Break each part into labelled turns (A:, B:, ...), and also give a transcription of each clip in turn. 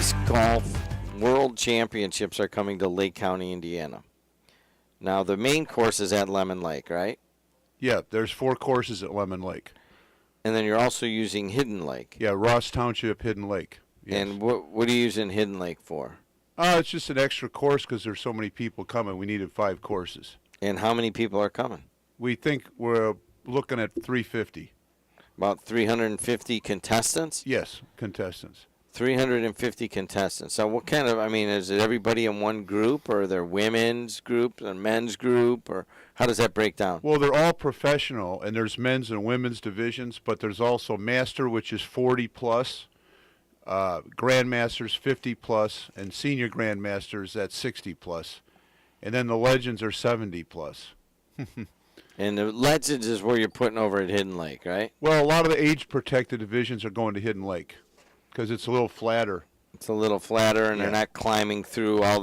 A: Disc Golf World Championships are coming to Lake County, Indiana. Now, the main course is at Lemon Lake, right?
B: Yeah, there's 4 courses at Lemon Lake.
A: And then you're also using Hidden Lake.
B: Yeah, Ross Township, Hidden Lake. Yes.
A: And what are you using Hidden Lake for?
B: It's just an extra course because there's so many people coming. We needed 5 courses.
A: And how many people are coming?
B: We think we're looking at 350.
A: About 350 contestants?
B: Yes, contestants.
A: 350 contestants. So what kind of, is it everybody in one group, or are there women's group and men's group, or how does that break down?
B: Well, they're all professional, and there's men's and women's divisions, but there's also Master, which is 40 plus, Grandmasters 50 plus, and Senior Grandmasters at 60 plus. And then the Legends are 70 plus.
A: And the Legends is where you're putting over at Hidden Lake, right?
B: Well, a lot of the age-protected divisions are going to Hidden Lake because it's a little flatter.
A: It's a little flatter, and
B: Yeah.
A: they're not climbing through all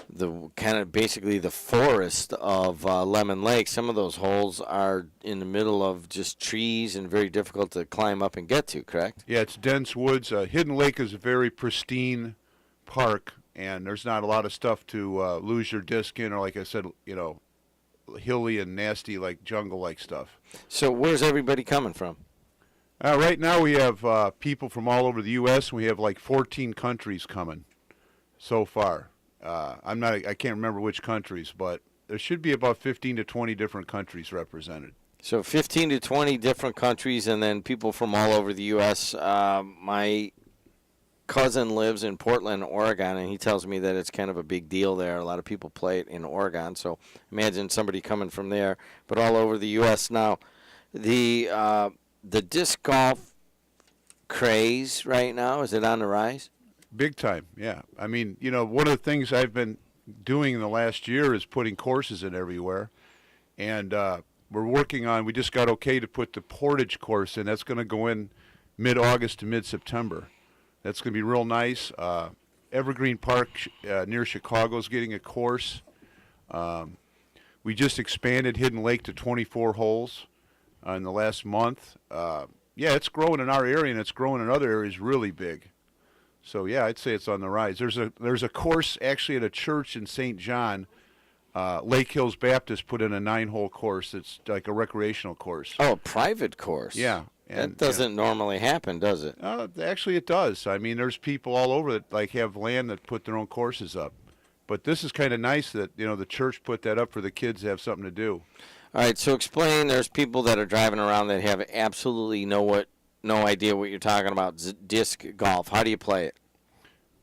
A: the kind of basically the forest of Lemon Lake. Some of those holes are in the middle of just trees and very difficult to climb up and get to, correct?
B: Yeah, it's dense woods. Hidden Lake is a very pristine park, and there's not a lot of stuff to lose your disc in, or like I said, hilly and nasty, like jungle-like stuff.
A: So where's everybody coming from?
B: Right now we have people from all over the U.S. We have like 14 countries coming so far. I can't remember which countries, but there should be about 15 to 20 different countries represented.
A: So 15 to 20 different countries, and then people from all over the U.S. My cousin lives in Portland, Oregon, and he tells me that it's kind of a big deal there. A lot of people play it in Oregon, so imagine somebody coming from there, but all over the U.S. Now, the disc golf craze right now, is it on the rise?
B: Big time, yeah. One of the things I've been doing in the last year is putting courses in everywhere, and we're working on, we just got okay to put the Portage course in. That's going to go in mid-August to mid-September. That's going to be real nice. Evergreen Park near Chicago is getting a course. We just expanded Hidden Lake to 24 holes in the last month. Yeah, it's growing in our area, and it's growing in other areas really big. So, yeah, I'd say it's on the rise. There's a course actually at a church in St. John. Lake Hills Baptist put in a 9-hole course. It's like a recreational course.
A: Oh, a private course.
B: Yeah.
A: That doesn't normally happen, does it?
B: Actually, it does. There's people all over that have land that put their own courses up. But this is kind of nice that the church put that up for the kids to have something to do.
A: All right, so explain. There's people that are driving around that have absolutely no idea what you're talking about. Disc golf. How do you play it?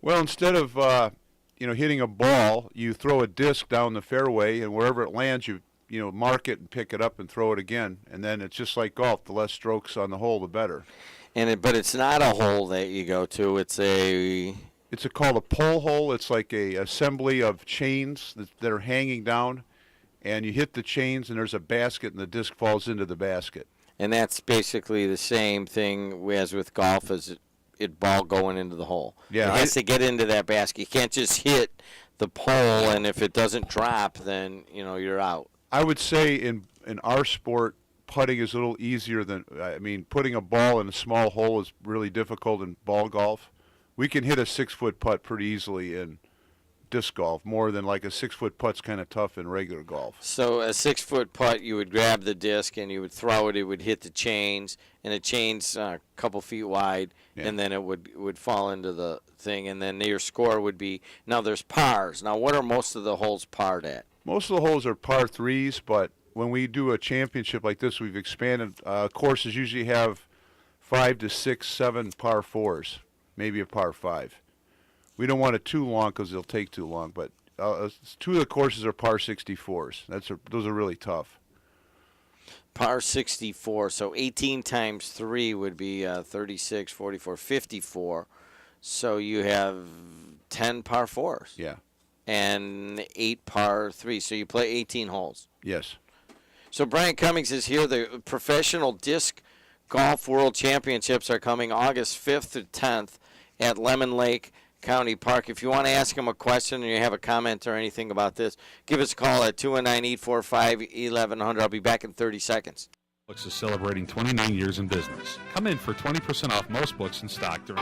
B: Well, instead of hitting a ball, you throw a disc down the fairway, and wherever it lands, you mark it and pick it up and throw it again. And then it's just like golf. The less strokes on the hole, the better. But
A: it's not a hole that you go to. It's
B: called a pole hole. It's like a assembly of chains that are hanging down, and you hit the chains, and there's a basket, and the disc falls into the basket.
A: And that's basically the same thing as with golf, as it ball going into the hole.
B: Yeah,
A: it has to get into that basket. You can't just hit the pole, and if it doesn't drop, then you're out.
B: I would say in our sport, putting is a little easier than, putting a ball in a small hole is really difficult in ball golf. We can hit a 6-foot putt pretty easily in disc golf, more than like a 6-foot putt's kind of tough in regular golf.
A: So a 6-foot putt, you would grab the disc and you would throw it. It would hit the chains, and the chains a couple feet wide, and then it would fall into the thing, and then your score would be. Now there's pars. Now what are most of the holes parred at? Most
B: of the holes are par 3s, but when we do a championship like this, we've expanded. Courses usually have 5 to 6, 7 par 4s, maybe a par 5. We don't want it too long because it'll take too long, but 2 of the courses are par 64s. Those are really tough.
A: Par 64, so 18 times 3 would be 36, 44, 54. So you have 10 par 4s.
B: Yeah.
A: And 8 par 3s. So you play 18 holes.
B: Yes.
A: So BrianCummings is here. The Professional Disc Golf World Championships are coming August 5th to 10th at Lemon Lake County Park. If you want to ask him a question or you have a comment or anything about this, give us a call at 219-845-1100. I'll be back in 30 seconds.
C: Books is celebrating 29 years in business. Come in for 20% off most books in stock during